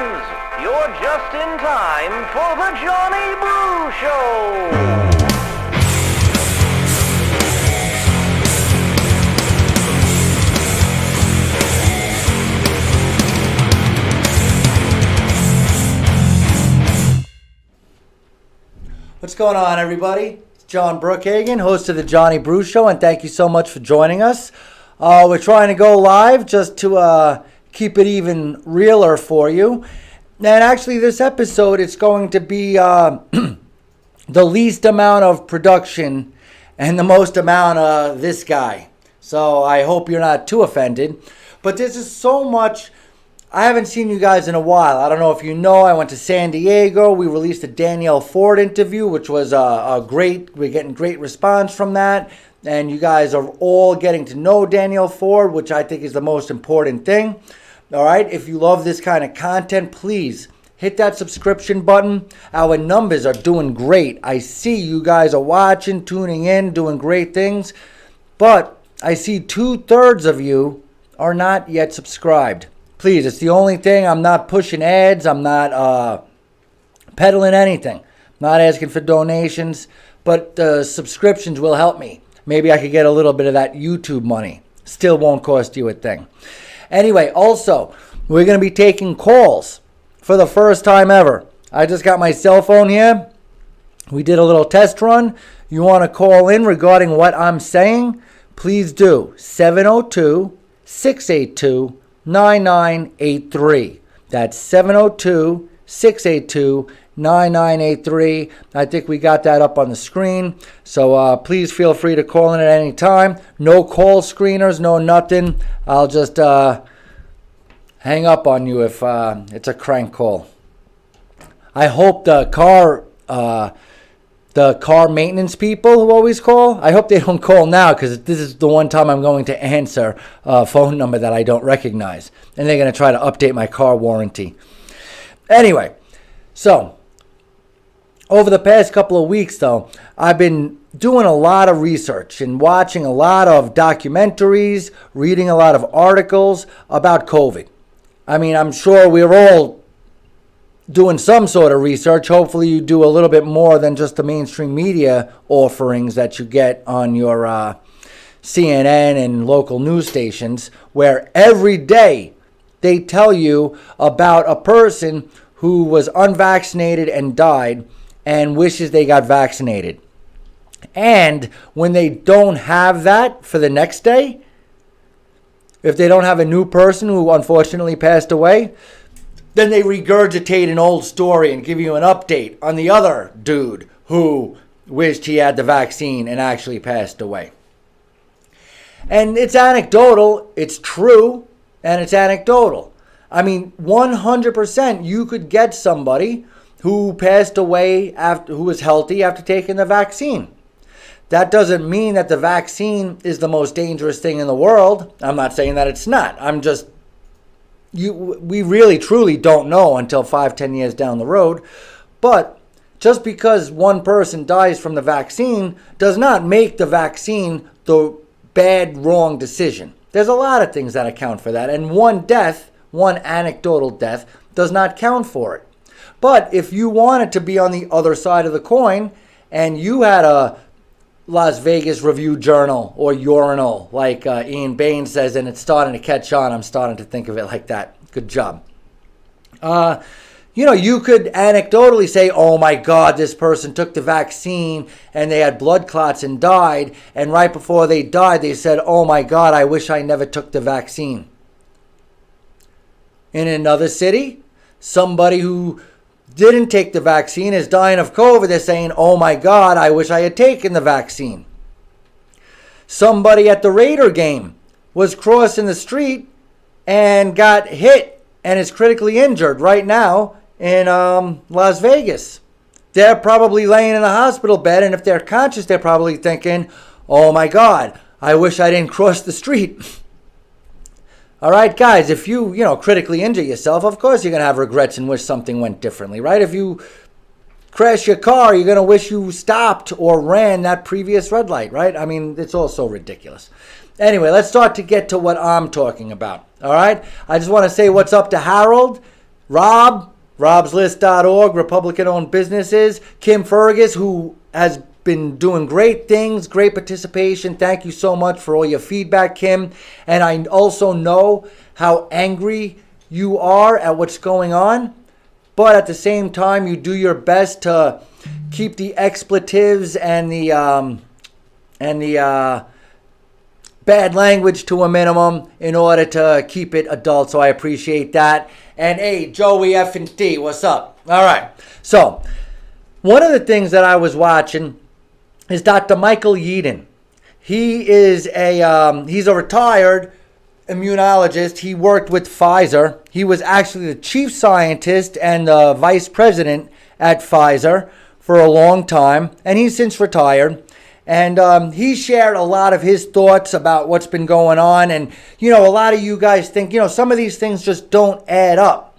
friends, you're just in time for the Johnny Brew Show. What's going on, everybody? It's John Brookhagen, host of the Johnny Brew Show, and thank you so much for joining us. We're trying to go live just to keep it even realer for you. And actually, this episode, it's going to be the least amount of production and the most amount of this guy. So I hope you're not too offended. But this is so much. I haven't seen you guys in a while. I don't know if you know, I went to San Diego. We released a Danielle Ford interview, which was we're getting great response from that. And you guys are all getting to know Danielle Ford, which I think is the most important thing. All right, if you love this kind of content, please hit that subscription button. Our numbers are doing great. I see you guys are watching, tuning in, doing great things. But I see 2/3 of you are not yet subscribed. Please, it's the only thing. I'm not pushing ads. I'm not peddling anything. I'm not asking for donations, but subscriptions will help me. Maybe I could get a little bit of that YouTube money. Still won't cost you a thing. Anyway, also, we're going to be taking calls for the first time ever. I just got my cell phone here. We did a little test run. You want to call in regarding what I'm saying? Please do. 702-682-9983. That's 702-682-9983. I think we got that up on the screen. So please feel free to call in at any time. No call screeners, no nothing. I'll just hang up on you if it's a crank call. I hope the car maintenance people who always call, I hope they don't call now, because this is the one time I'm going to answer a phone number that I don't recognize. And they're going to try to update my car warranty. Anyway, so over the past couple of weeks, though, I've been doing a lot of research and watching a lot of documentaries, reading a lot of articles about COVID. I mean, I'm sure we're all doing some sort of research. Hopefully you do a little bit more than just the mainstream media offerings that you get on your CNN and local news stations, where every day they tell you about a person who was unvaccinated and died and wishes they got vaccinated. And when they don't have that for the next day, if they don't have a new person who unfortunately passed away, then they regurgitate an old story and give you an update on the other dude who wished he had the vaccine and actually passed away. And it's anecdotal, it's true, and it's anecdotal. I mean, 100% you could get somebody who passed away who was healthy after taking the vaccine. That doesn't mean that the vaccine is the most dangerous thing in the world. I'm not saying that it's not. We really truly don't know until 5-10 years down the road. But just because one person dies from the vaccine does not make the vaccine the bad, wrong decision. There's a lot of things that account for that. And one anecdotal death, does not count for it. But if you wanted to be on the other side of the coin and you had a Las Vegas Review Journal or Urinal, like Ian Bain says, and it's starting to catch on. I'm starting to think of it like that. Good job. You could anecdotally say, oh my God, this person took the vaccine and they had blood clots and died. And right before they died, they said, oh my God, I wish I never took the vaccine. In another city, somebody who didn't take the vaccine is dying of COVID. They're saying, oh my God, I wish I had taken the vaccine. Somebody at the Raider game was crossing the street and got hit and is critically injured right now in Las Vegas. They're probably laying in a hospital bed, and if they're conscious, they're probably thinking, oh my God, I wish I didn't cross the street. All right, guys, if you critically injure yourself, of course you're going to have regrets and wish something went differently, right? If you crash your car, you're going to wish you stopped or ran that previous red light, right? I mean, it's all so ridiculous. Anyway, let's start to get to what I'm talking about, all right? I just want to say what's up to Harold. robslist.org, Republican-owned businesses, Kim Fergus, who has been doing great things, great participation. Thank you so much for all your feedback, Kim. And I also know how angry you are at what's going on, but at the same time, you do your best to keep the expletives and the bad language to a minimum in order to keep it adult. So I appreciate that. And hey, Joey F&T, what's up? All right. So one of the things that I was watching is Dr. Michael Yeadon. He is he's a retired immunologist. He worked with Pfizer. He was actually the chief scientist and the vice president at Pfizer for a long time, and he's since retired. And he shared a lot of his thoughts about what's been going on. And, a lot of you guys think, some of these things just don't add up.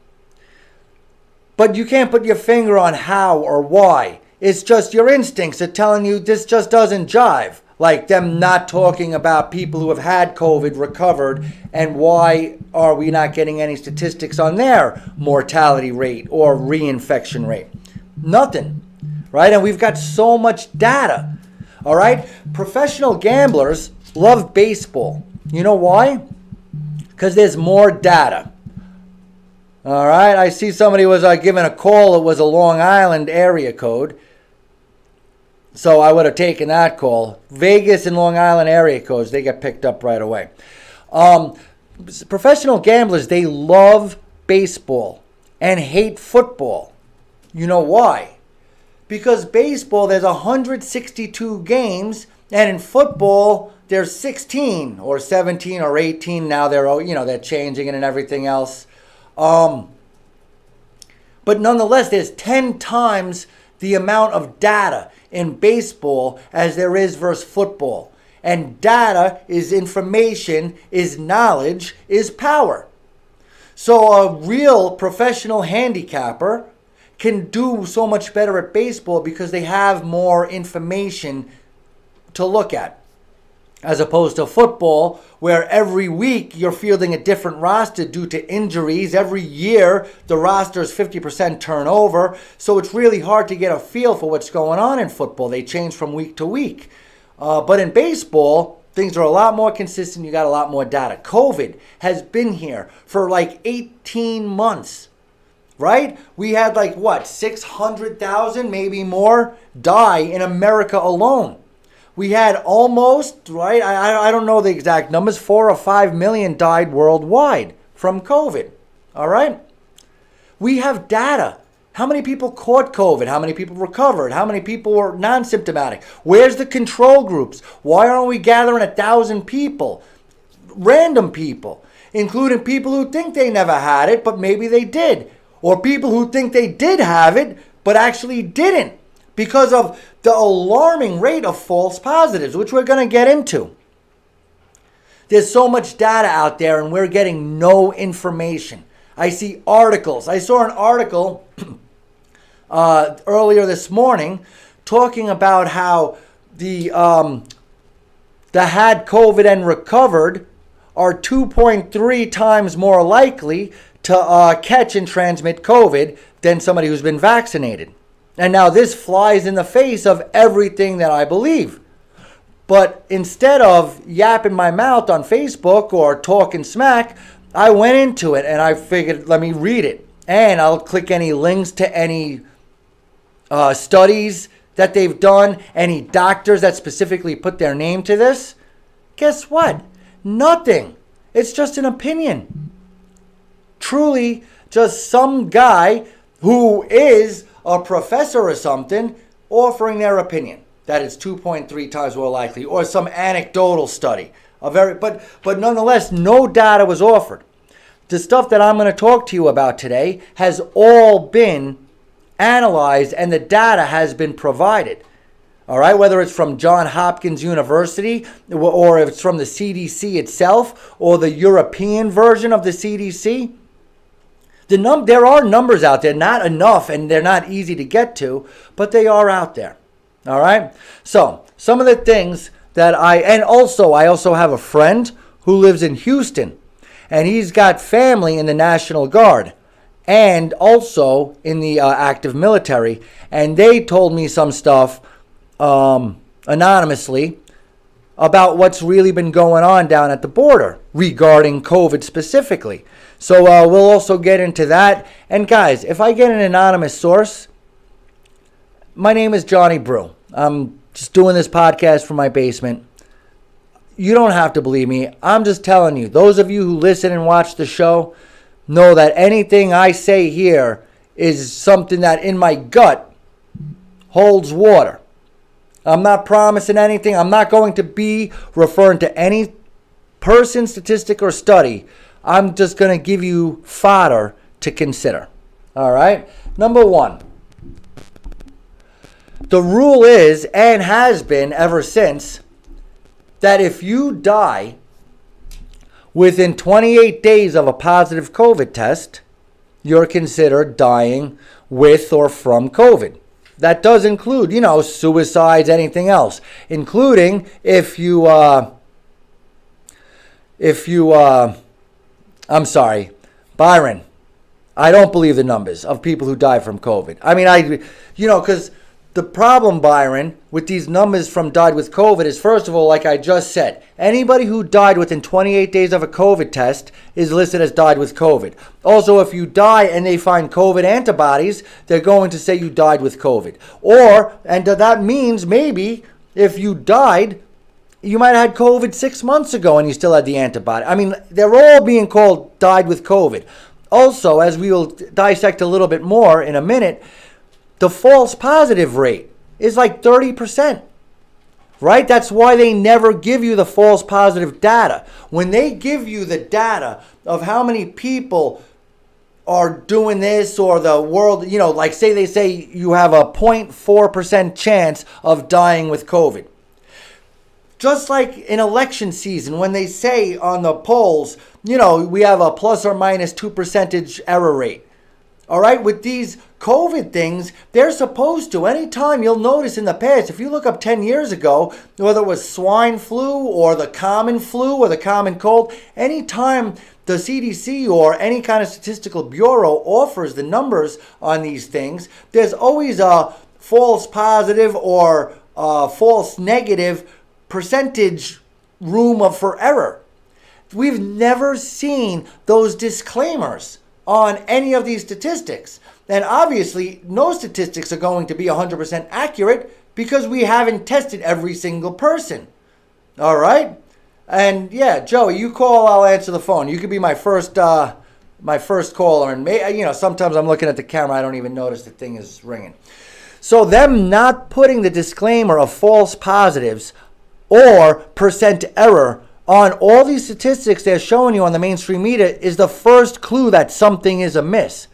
But you can't put your finger on how or why. It's just your instincts are telling you this just doesn't jive. Like them not talking about people who have had COVID, recovered, and why are we not getting any statistics on their mortality rate or reinfection rate? Nothing, right? And we've got so much data, all right? Professional gamblers love baseball. You know why? Because there's more data. All right, I see somebody was given a call. It was a Long Island area code. So I would have taken that call. Vegas and Long Island area codes, they get picked up right away. Professional gamblers, they love baseball and hate football. You know why? Because baseball, there's 162 games, and in football, there's 16 or 17 or 18. Now they're changing it and everything else. But nonetheless, there's 10 times the amount of data in baseball as there is versus football. And data is information, is knowledge, is power. So a real professional handicapper can do so much better at baseball because they have more information to look at. As opposed to football, where every week you're fielding a different roster due to injuries. Every year, the roster is 50% turnover. So it's really hard to get a feel for what's going on in football. They change from week to week. But in baseball, things are a lot more consistent. You got a lot more data. COVID has been here for like 18 months, right? We had 600,000, maybe more, die in America alone. We had almost, right, I don't know the exact numbers, 4 or 5 million died worldwide from COVID, all right? We have data. How many people caught COVID? How many people recovered? How many people were non-symptomatic? Where's the control groups? Why aren't we gathering 1,000 people? Random people, including people who think they never had it, but maybe they did. Or people who think they did have it, but actually didn't. Because of the alarming rate of false positives, which we're going to get into. There's so much data out there and we're getting no information. I see articles. I saw an article earlier this morning talking about how the had COVID and recovered are 2.3 times more likely to catch and transmit COVID than somebody who's been vaccinated. And now this flies in the face of everything that I believe. But instead of yapping my mouth on Facebook or talking smack, I went into it and I figured, let me read it. And I'll click any links to any studies that they've done, any doctors that specifically put their name to this. Guess what? Nothing. It's just an opinion. Truly, just some guy who is a professor or something offering their opinion that it's 2.3 times more likely, or some anecdotal study. But nonetheless, no data was offered. The stuff that I'm going to talk to you about today has all been analyzed and the data has been provided. All right, whether it's from Johns Hopkins University or if it's from the CDC itself or the European version of the CDC. There are numbers out there, not enough, and they're not easy to get to, but they are out there. All right? So, some of the things that I also have a friend who lives in Houston, and he's got family in the National Guard. and also in the active military. And they told me some stuff anonymously about what's really been going on down at the border regarding COVID specifically. So we'll also get into that. And guys, if I get an anonymous source, my name is Johnny Brew. I'm just doing this podcast from my basement. You don't have to believe me. I'm just telling you. Those of you who listen and watch the show know that anything I say here is something that in my gut holds water. I'm not promising anything. I'm not going to be referring to any person, statistic, or study. I'm just going to give you fodder to consider. All right? Number one. The rule is, and has been ever since, that if you die within 28 days of a positive COVID test, you're considered dying with or from COVID. That does include, suicides, anything else, including if you, I'm sorry, Byron, I don't believe the numbers of people who die from COVID. I mean, because the problem, Byron, with these numbers from died with COVID is, first of all, like I just said, anybody who died within 28 days of a COVID test is listed as died with COVID. Also, if you die and they find COVID antibodies, they're going to say you died with COVID. And that means maybe if you died, you might have had COVID 6 months ago and you still had the antibody. I mean, they're all being called died with COVID. Also, as we will dissect a little bit more in a minute, the false positive rate is like 30%, right? That's why they never give you the false positive data. When they give you the data of how many people are doing this or the world, like they say you have a 0.4% chance of dying with COVID. Just like in election season, when they say on the polls, we have a plus or minus 2% error rate. All right, with these COVID things, they're supposed to. Anytime you'll notice in the past, if you look up 10 years ago, whether it was swine flu or the common flu or the common cold, anytime the CDC or any kind of statistical bureau offers the numbers on these things, there's always a false positive or false negative percentage room for error. We've never seen those disclaimers on any of these statistics. And obviously, no statistics are going to be 100% accurate because we haven't tested every single person. All right? And yeah, Joey, you call, I'll answer the phone. You could be my first caller. And sometimes I'm looking at the camera, I don't even notice the thing is ringing. So them not putting the disclaimer of false positives or percent error on all these statistics they're showing you on the mainstream media is the first clue that something is amiss.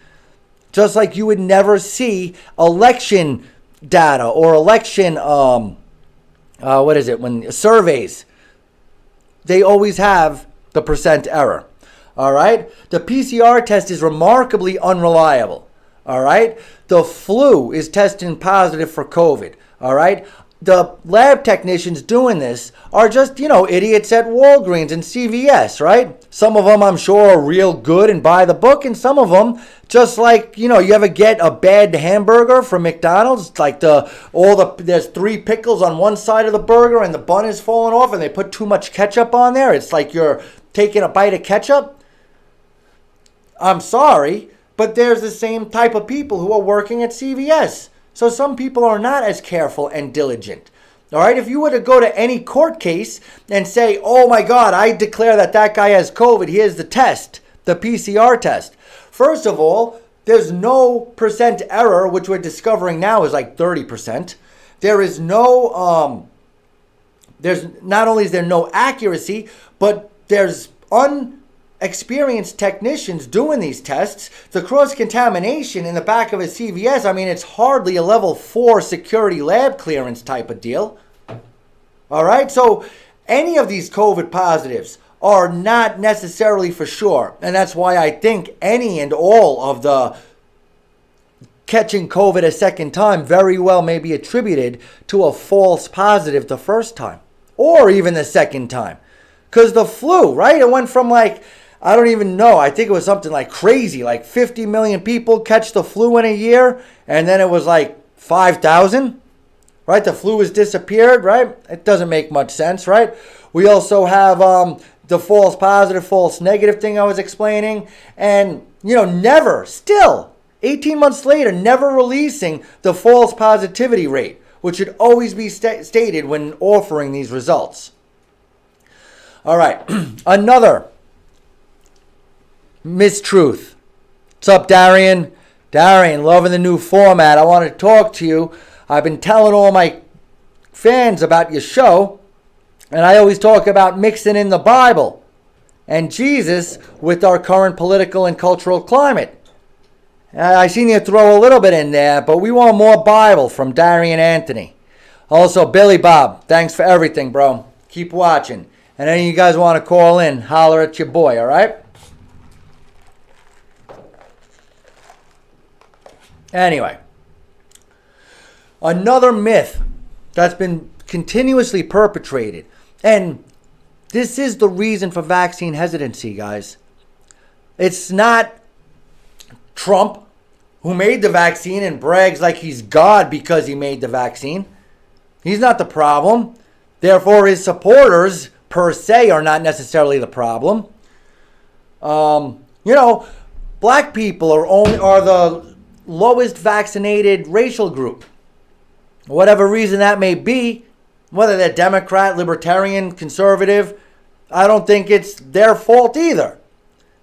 Just like you would never see election data or election, when surveys, they always have the percent error. All right? The PCR test is remarkably unreliable. All right? The flu is testing positive for COVID. All right? The lab technicians doing this are just, idiots at Walgreens and CVS, right? Some of them, I'm sure, are real good and buy the book, and some of them, just like, you ever get a bad hamburger from McDonald's, like there's 3 pickles on one side of the burger and the bun is falling off and they put too much ketchup on there. It's like you're taking a bite of ketchup. I'm sorry, but there's the same type of people who are working at CVS. So some people are not as careful and diligent. All right, if you were to go to any court case and say, oh my God, I declare that guy has COVID, here's the test, the PCR test. First of all, there's no percent error, which we're discovering now is like 30%. There is no, not only is there no accuracy, but there's experienced technicians doing these tests. The cross-contamination in the back of a CVS, it's hardly a level 4 security lab clearance type of deal. All right, so any of these COVID positives are not necessarily for sure. And that's why I think any and all of the catching COVID a second time very well may be attributed to a false positive the first time or even the second time. Because the flu, right? It went from I don't even know. I think it was something like crazy, like 50 million people catch the flu in a year, and then it was like 5,000, right? The flu has disappeared, right? It doesn't make much sense, right? We also have the false positive, false negative thing I was explaining, and, never, still, 18 months later, never releasing the false positivity rate, which should always be stated when offering these results. All right, another mistruth. What's up, Darian? Darian, loving the new format. I want to talk to you. I've been telling all my fans about your show, and I always talk about mixing in the Bible and Jesus with our current political and cultural climate. I seen you throw a little bit in there, but we want more Bible from Darian Anthony. Also, Billy Bob, thanks for everything, bro. Keep watching. And any of you guys want to call in, holler at your boy, all right? Anyway, another myth that's been continuously perpetrated, and this is the reason for vaccine hesitancy, guys. It's not Trump who made the vaccine and brags like he's God because he made the vaccine. He's not the problem. Therefore, his supporters, per se, are not necessarily the problem. Black people are the lowest vaccinated racial group. Whatever reason that may be, whether they're Democrat, Libertarian, Conservative, I don't think it's their fault either.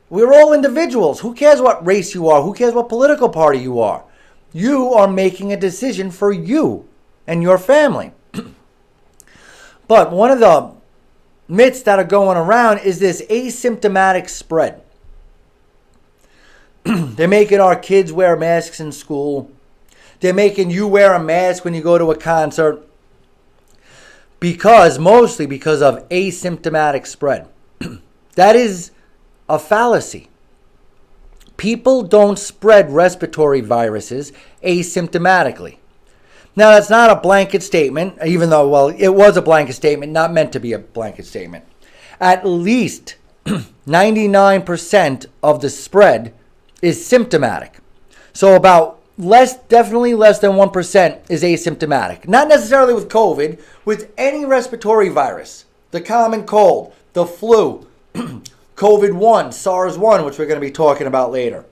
We're all individuals. Who cares what race you are? Who cares what political party you are? You are making a decision for you and your family. But one of the myths that are going around is this asymptomatic spread. They're making our kids wear masks in school. They're making you wear a mask when you go to a concert. Mostly because of asymptomatic spread. That is a fallacy. People don't spread respiratory viruses asymptomatically. Now, that's not a blanket statement, even though, well, it was a blanket statement, not meant to be a blanket statement. At least 99% of the spread is symptomatic. So definitely less than 1% is asymptomatic. Not necessarily with COVID, with any respiratory virus. The common cold, the flu, COVID-1, SARS-1, which we're going to be talking about later.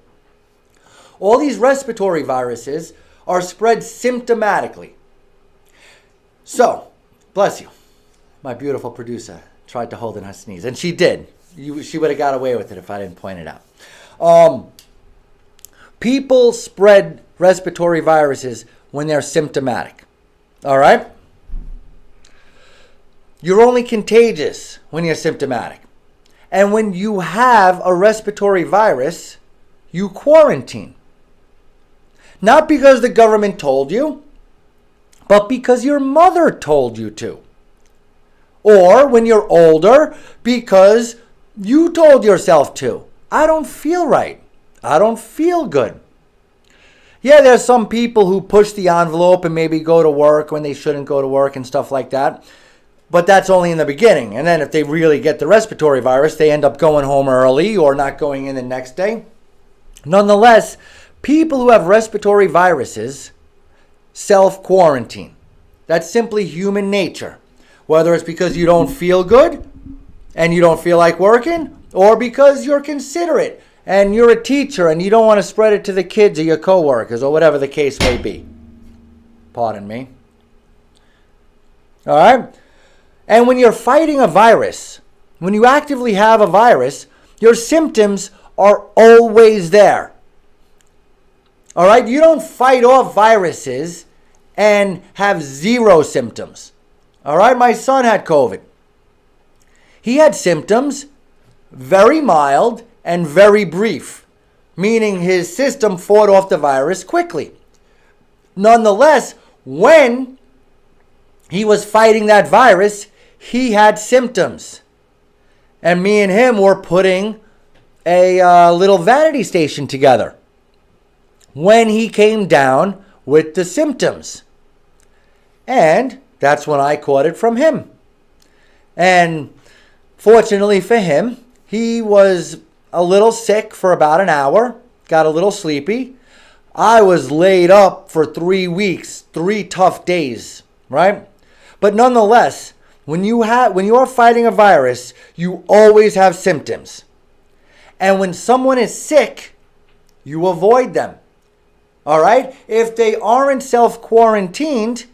All these respiratory viruses are spread symptomatically. So, bless you. My beautiful producer tried to hold in her sneeze, and she did. She would have got away with it if I didn't point it out. People spread respiratory viruses when they're symptomatic. All right? You're only contagious when you're symptomatic. And when you have a respiratory virus, you quarantine. Not because the government told you, but because your mother told you to. Or when you're older, because you told yourself to. I don't feel right. I don't feel good. Yeah, there's some people who push the envelope and maybe go to work when they shouldn't go to work and stuff like that. But that's only in the beginning. And then if they really get the respiratory virus, they end up going home early or not going in the next day. Nonetheless, people who have respiratory viruses self-quarantine. That's simply human nature. Whether it's because you don't feel good and you don't feel like working, or because you're considerate and you're a teacher and you don't want to spread it to the kids or your coworkers or whatever the case may be. Pardon me. All right? And when you're fighting a virus, when you actively have a virus, your symptoms are always there. All right? You don't fight off viruses and have zero symptoms. All right? My son had COVID. He had symptoms, very mild and very brief, meaning his system fought off the virus quickly. Nonetheless, when he was fighting that virus, he had symptoms. And me and him were putting a little vanity station together when he came down with the symptoms. And that's when I caught it from him. And fortunately for him, he was a little sick for about an hour, got a little sleepy. I was laid up for 3 weeks, 3 tough days, right? But nonetheless, when you are fighting a virus, you always have symptoms. And when someone is sick, you avoid them. All right? If they aren't self-quarantined,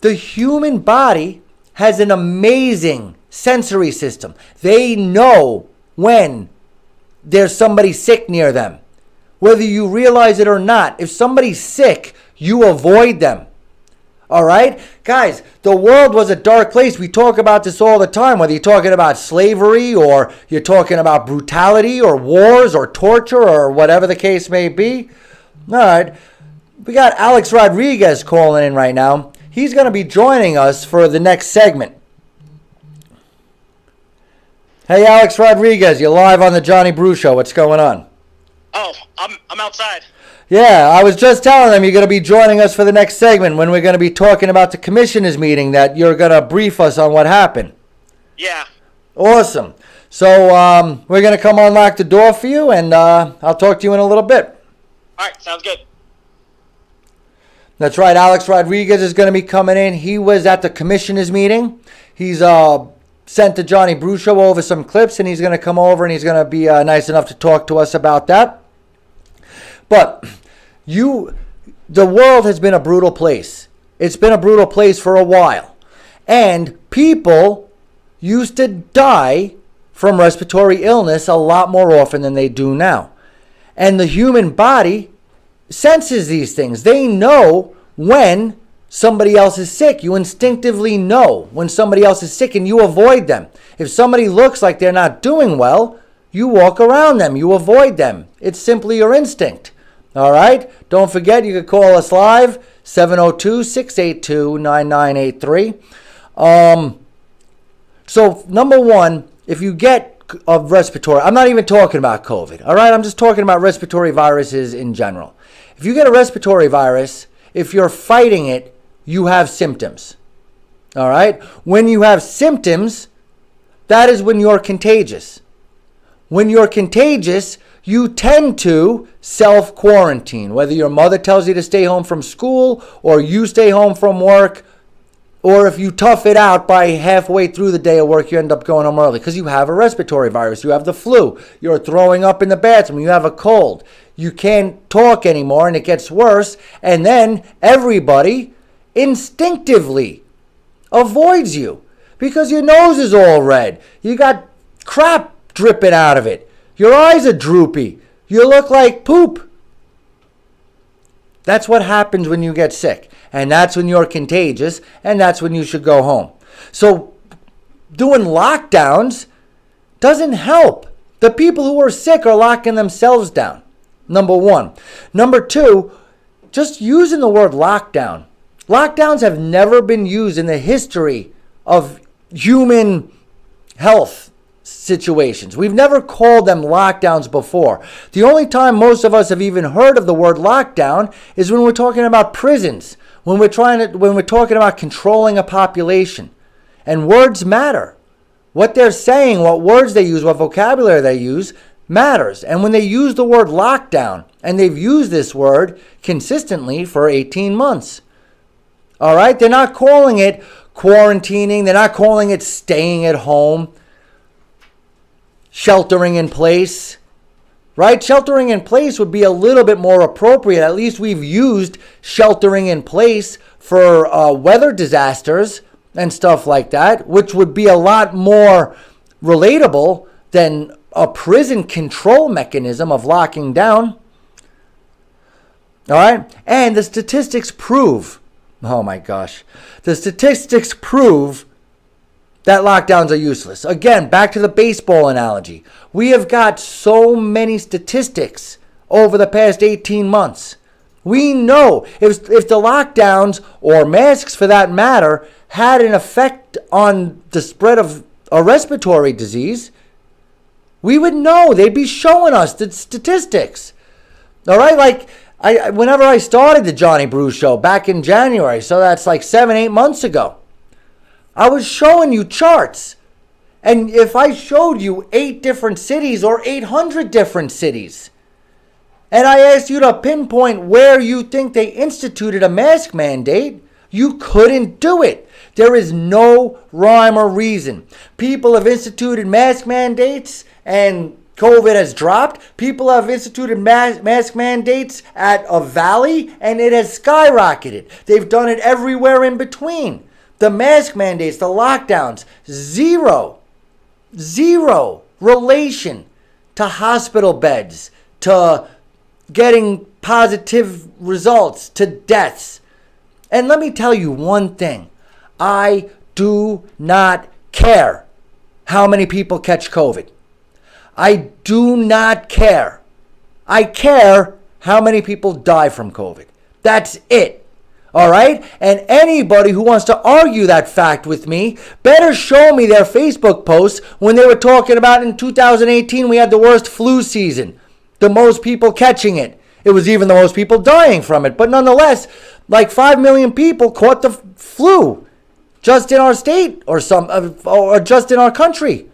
the human body has an amazing sensory system. They know when there's somebody sick near them. Whether you realize it or not, if somebody's sick, you avoid them. All right? Guys, the world was a dark place. We talk about this all the time, whether you're talking about slavery or you're talking about brutality or wars or torture or whatever the case may be. All right. We got Alex Rodriguez calling in right now. He's going to be joining us for the next segment. Hey, Alex Rodriguez, you're live on the Johnny Brew Show. What's going on? Oh, I'm outside. Yeah, I was just telling them you're going to be joining us for the next segment when we're going to be talking about the commissioners meeting, that you're going to brief us on what happened. Yeah. Awesome. So we're going to come unlock the door for you, and I'll talk to you in a little bit. All right, sounds good. That's right. Alex Rodriguez is going to be coming in. He was at the commissioners meeting. He's sent the Johnny Brew Show over some clips, and he's going to come over and he's going to be nice enough to talk to us about that. But the world has been a brutal place. It's been a brutal place for a while. And people used to die from respiratory illness a lot more often than they do now. And the human body senses these things. They know when somebody else is sick. You instinctively know when somebody else is sick and you avoid them. If somebody looks like they're not doing well, you walk around them. You avoid them. It's simply your instinct. All right? Don't forget, you can call us live, 702-682-9983. So, number one, if you get a respiratory, I'm not even talking about COVID, all right? I'm just talking about respiratory viruses in general. If you get a respiratory virus, if you're fighting it, you have symptoms, all right? When you have symptoms, that is when you're contagious. When you're contagious, you tend to self-quarantine, whether your mother tells you to stay home from school or you stay home from work, or if you tough it out by halfway through the day of work, you end up going home early because you have a respiratory virus. You have the flu. You're throwing up in the bathroom. You have a cold. You can't talk anymore and it gets worse. And then everybody instinctively avoids you because your nose is all red. You got crap dripping out of it. Your eyes are droopy. You look like poop. That's what happens when you get sick. And that's when you're contagious. And that's when you should go home. So doing lockdowns doesn't help. The people who are sick are locking themselves down. Number one. Number two, just using the word lockdown. Lockdowns have never been used in the history of human health situations. We've never called them lockdowns before. The only time most of us have even heard of the word lockdown is when we're talking about prisons, when we're talking about controlling a population. And words matter. What they're saying, what words they use, what vocabulary they use matters. And when they use the word lockdown, and they've used this word consistently for 18 months. All right? They're not calling it quarantining. They're not calling it staying at home. Sheltering in place, right? Sheltering in place would be a little bit more appropriate. At least we've used sheltering in place for weather disasters and stuff like that, which would be a lot more relatable than a prison control mechanism of locking down. All right? And the statistics prove, oh my gosh, the statistics prove that lockdowns are useless. Again, back to the baseball analogy. We have got so many statistics over the past 18 months. We know if the lockdowns, or masks for that matter, had an effect on the spread of a respiratory disease, we would know. They'd be showing us the statistics. All right? Like, whenever I started the Johnny Brew Show back in January, so that's like 7-8 months ago, I was showing you charts. And if I showed you 8 different cities or 800 different cities, and I asked you to pinpoint where you think they instituted a mask mandate, you couldn't do it. There is no rhyme or reason. People have instituted mask mandates and COVID has dropped. People have instituted mask mandates at a valley and it has skyrocketed. They've done it everywhere in between. The mask mandates, the lockdowns, zero relation to hospital beds, to getting positive results, to deaths. And let me tell you one thing. I do not care how many people catch COVID. I do not care. I care how many people die from COVID. That's it. All right? And anybody who wants to argue that fact with me better show me their Facebook posts when they were talking about in 2018 we had the worst flu season. The most people catching it. It was even the most people dying from it. But nonetheless, like 5 million people caught the flu just in our state or just in our country.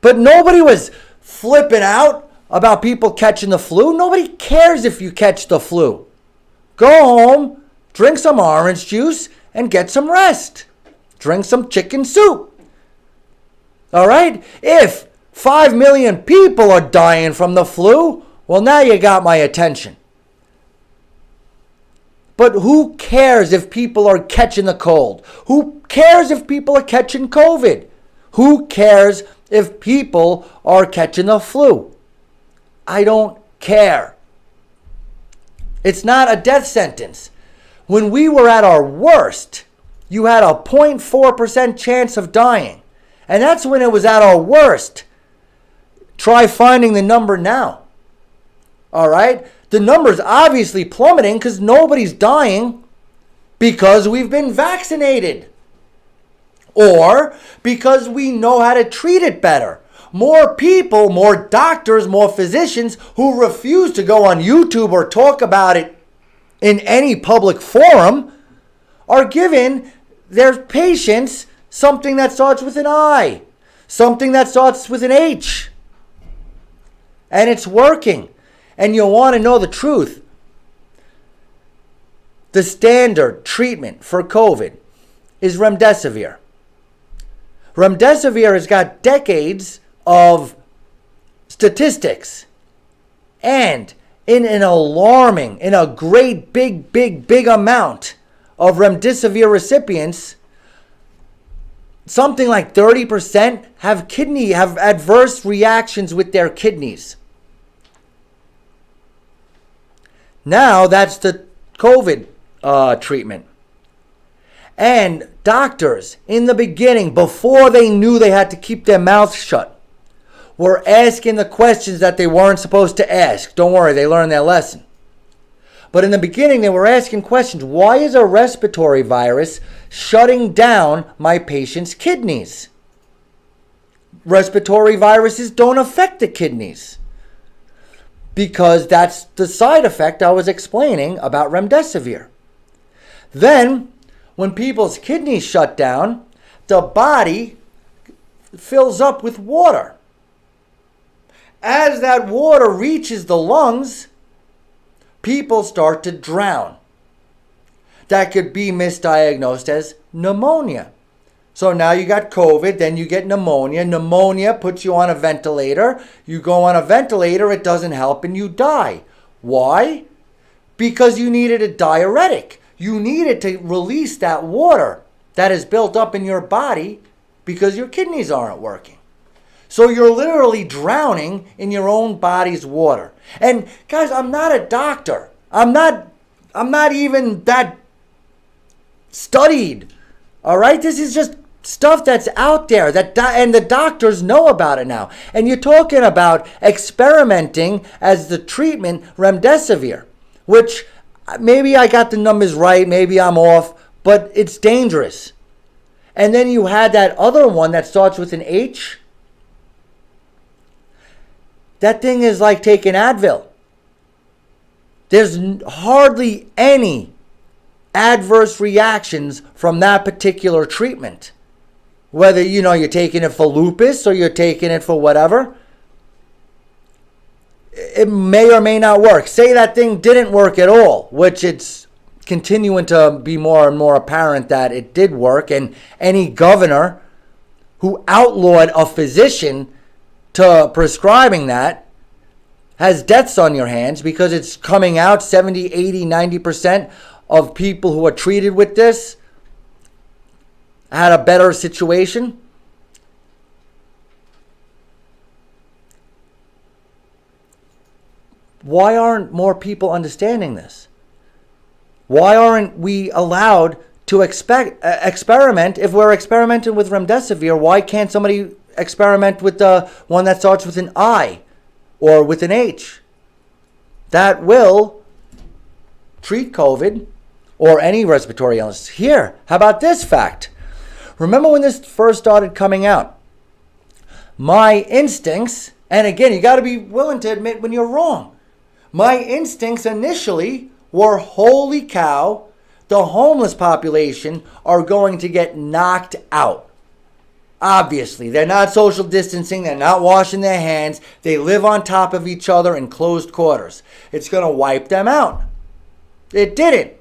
But nobody was flipping out about people catching the flu. Nobody cares if you catch the flu. Go home, drink some orange juice, and get some rest. Drink some chicken soup. All right? If 5 million people are dying from the flu, well, now you got my attention. But who cares if people are catching the cold? Who cares if people are catching COVID? Who cares if people are catching the flu? I don't care. It's not a death sentence. When we were at our worst, you had a 0.4% chance of dying. And that's when it was at our worst. Try finding the number now. All right? The number's obviously plummeting because nobody's dying because we've been vaccinated. Or because we know how to treat it better. More people, more doctors, more physicians who refuse to go on YouTube or talk about it in any public forum are giving their patients something that starts with an I, something that starts with an H. And it's working. And you'll want to know the truth. The standard treatment for COVID is remdesivir. Remdesivir has got decades of statistics. And in a great big amount of remdesivir recipients, something like 30% have adverse reactions with their kidneys. Now that's the COVID treatment. And doctors, in the beginning, before they knew they had to keep their mouths shut, were asking the questions that they weren't supposed to ask. Don't worry, they learned their lesson. But in the beginning, they were asking questions. Why is a respiratory virus shutting down my patient's kidneys? Respiratory viruses don't affect the kidneys. Because that's the side effect I was explaining about remdesivir. Then, when people's kidneys shut down, the body fills up with water. As that water reaches the lungs, people start to drown. That could be misdiagnosed as pneumonia. So now you got COVID, then you get pneumonia. Pneumonia puts you on a ventilator. You go on a ventilator, it doesn't help, and you die. Why? Because you needed a diuretic. You needed to release that water that is built up in your body because your kidneys aren't working. So you're literally drowning in your own body's water. And guys, I'm not a doctor. I'm not even that studied. All right? This is just stuff that's out there and the doctors know about it now. And you're talking about experimenting as the treatment remdesivir, which maybe I got the numbers right, maybe I'm off, but it's dangerous. And then you had that other one that starts with an H. That thing is like taking Advil. There's hardly any adverse reactions from that particular treatment. Whether, you're taking it for lupus or you're taking it for whatever, it may or may not work. Say that thing didn't work at all, which it's continuing to be more and more apparent that it did work. And any governor who outlawed a physician to prescribing that has deaths on your hands, because it's coming out 70, 80, 90% of people who are treated with this had a better situation. Why aren't more people understanding this? Why aren't we allowed to experiment? If we're experimenting with remdesivir, why can't somebody experiment with the one that starts with an I or with an H? That will treat COVID or any respiratory illness. Here, how about this fact? Remember when this first started coming out? My instincts, and again, you got to be willing to admit when you're wrong. My instincts initially were, holy cow, the homeless population are going to get knocked out. Obviously, they're not social distancing, they're not washing their hands, they live on top of each other in closed quarters. It's going to wipe them out. It didn't,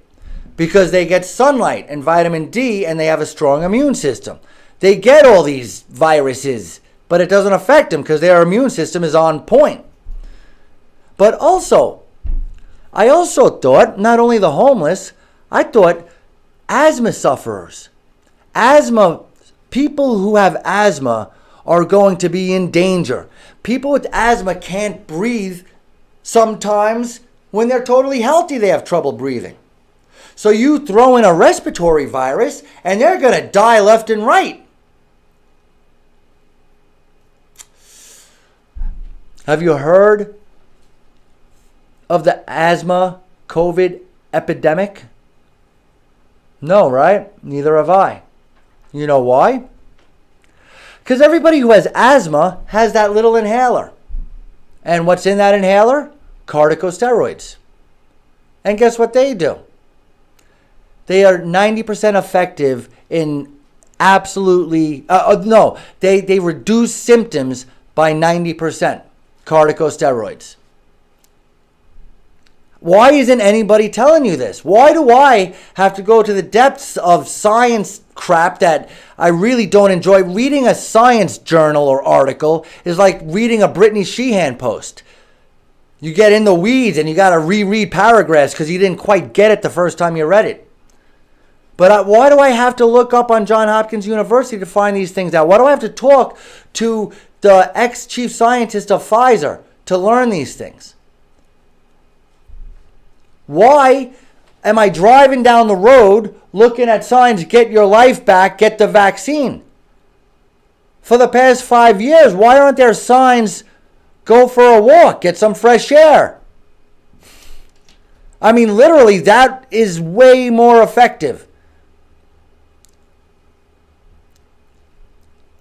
because they get sunlight and vitamin D and they have a strong immune system. They get all these viruses, but it doesn't affect them because their immune system is on point. But also, I also thought not only the homeless, I thought asthma sufferers, people who have asthma are going to be in danger. People with asthma can't breathe. Sometimes when they're totally healthy, they have trouble breathing. So you throw in a respiratory virus and they're going to die left and right. Have you heard of the asthma COVID epidemic? No, right? Neither have I. You know why? Because everybody who has asthma has that little inhaler. And what's in that inhaler? Corticosteroids. And guess what they do? They are 90% effective in they reduce symptoms by 90%. Corticosteroids. Why isn't anybody telling you this? Why do I have to go to the depths of science crap that I really don't enjoy? Reading a science journal or article is like reading a Brittany Sheehan post. You get in the weeds and you got to reread paragraphs because you didn't quite get it the first time you read it. But why do I have to look up on Johns Hopkins University to find these things out? Why do I have to talk to the ex-chief scientist of Pfizer to learn these things? Why am I driving down the road looking at signs, get your life back, get the vaccine? For the past 5 years, why aren't there signs, go for a walk, get some fresh air? I mean, literally, that is way more effective.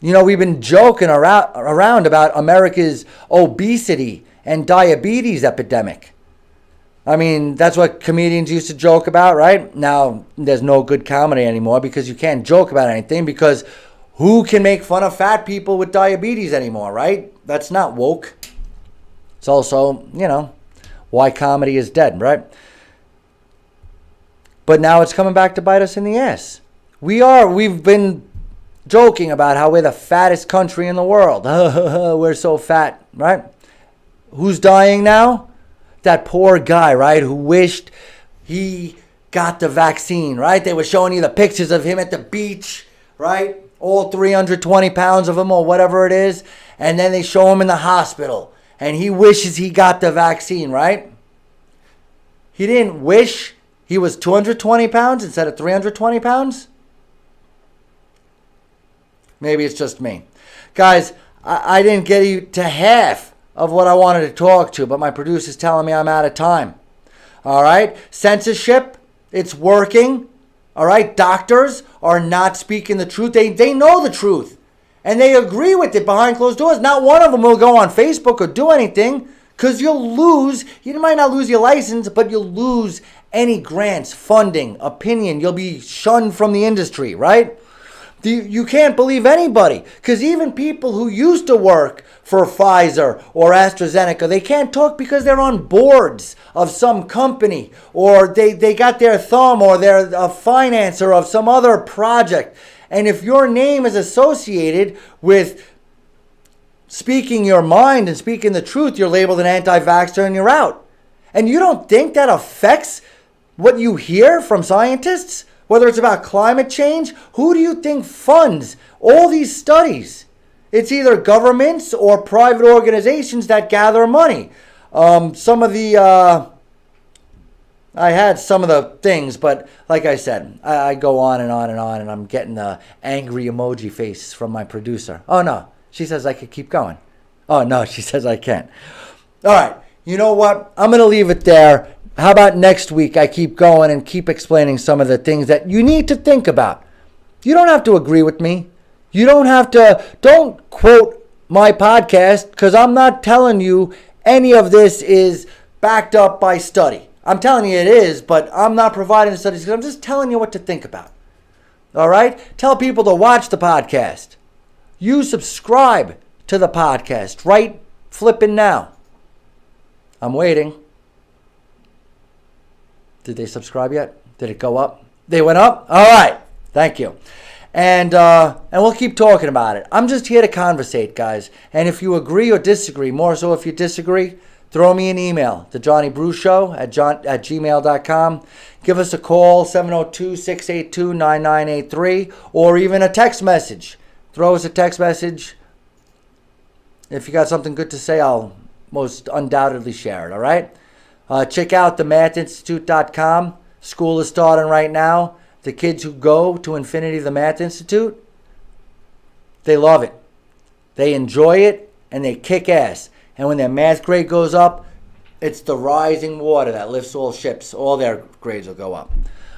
You know, we've been joking around about America's obesity and diabetes epidemic. I mean, that's what comedians used to joke about, right? Now, there's no good comedy anymore because you can't joke about anything, because who can make fun of fat people with diabetes anymore, right? That's not woke. It's also, why comedy is dead, right? But now it's coming back to bite us in the ass. We've been joking about how we're the fattest country in the world. We're so fat, right? Who's dying now? That poor guy, right, who wished he got the vaccine, right? They were showing you the pictures of him at the beach, right? All 320 pounds of him or whatever it is. And then they show him in the hospital. And he wishes he got the vaccine, right? He didn't wish he was 220 pounds instead of 320 pounds? Maybe it's just me. Guys, I didn't get you to half of what I wanted to talk to, but my producer's telling me I'm out of time. All right? Censorship, it's working. All right? Doctors are not speaking the truth. They know the truth. And they agree with it behind closed doors. Not one of them will go on Facebook or do anything, because you'll lose. You might not lose your license, but you'll lose any grants, funding, opinion. You'll be shunned from the industry, right? You can't believe anybody, because even people who used to work for Pfizer or AstraZeneca, they can't talk because they're on boards of some company, or they got their thumb, or they're a financer of some other project. And if your name is associated with speaking your mind and speaking the truth, you're labeled an anti-vaxxer and you're out. And you don't think that affects what you hear from scientists? Whether it's about climate change, who do you think funds all these studies? It's either governments or private organizations that gather money. Some of the, I had some of the things, but like I said, I go on and on and on, and I'm getting the angry emoji face from my producer. Oh no, she says I could keep going. Oh no, she says I can't. All right, you know what? I'm going to leave it there. How about next week I keep going and keep explaining some of the things that you need to think about. You don't have to agree with me. You don't have to, don't quote my podcast, because I'm not telling you any of this is backed up by study. I'm telling you it is, but I'm not providing the studies, because I'm just telling you what to think about. All right? Tell people to watch the podcast. You subscribe to the podcast right flipping now. I'm waiting. Did they subscribe yet? Did it go up? They went up? All right. Thank you. And we'll keep talking about it. I'm just here to conversate, guys. And if you agree or disagree, more so if you disagree, throw me an email to johnnybruchshow@gmail.com. Give us a call, 702-682-9983, or even a text message. Throw us a text message. If you got something good to say, I'll most undoubtedly share it, all right? Check out themathinstitute.com. School is starting right now. The kids who go to Infinity the Math Institute, they love it. They enjoy it, and they kick ass. And when their math grade goes up, it's the rising water that lifts all ships. All their grades will go up.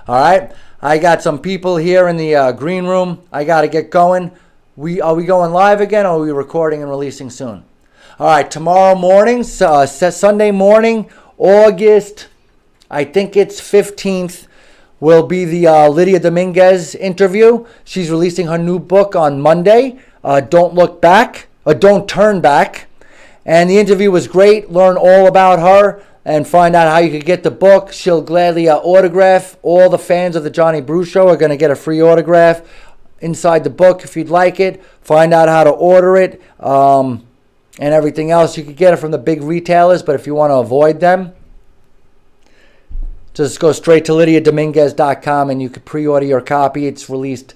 All right? I got some people here in the green room. I got to get going. Are we going live again, or are we recording and releasing soon? All right, tomorrow morning, Sunday morning, August, I think it's 15th, will be the Lydia Dominguez interview. She's releasing her new book on Monday, Don't Look Back, or Don't Turn Back. And the interview was great. Learn all about her and find out how you could get the book. She'll gladly autograph. All the fans of the Johnny Brew Show are going to get a free autograph inside the book if you'd like it. Find out how to order it. And everything else. You could get it from the big retailers, but if you want to avoid them, just go straight to LydiaDominguez.com and you could pre-order your copy. It's released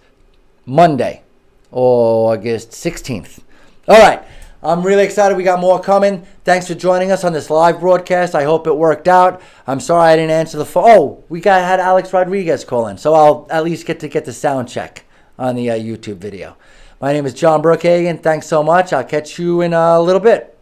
Monday, August 16th. All right. I'm really excited. We got more coming. Thanks for joining us on this live broadcast. I hope it worked out. I'm sorry I didn't answer the phone. Oh, had Alex Rodriguez call in, so I'll at least get the sound check on the YouTube video. My name is John Brookhagen. Thanks so much. I'll catch you in a little bit.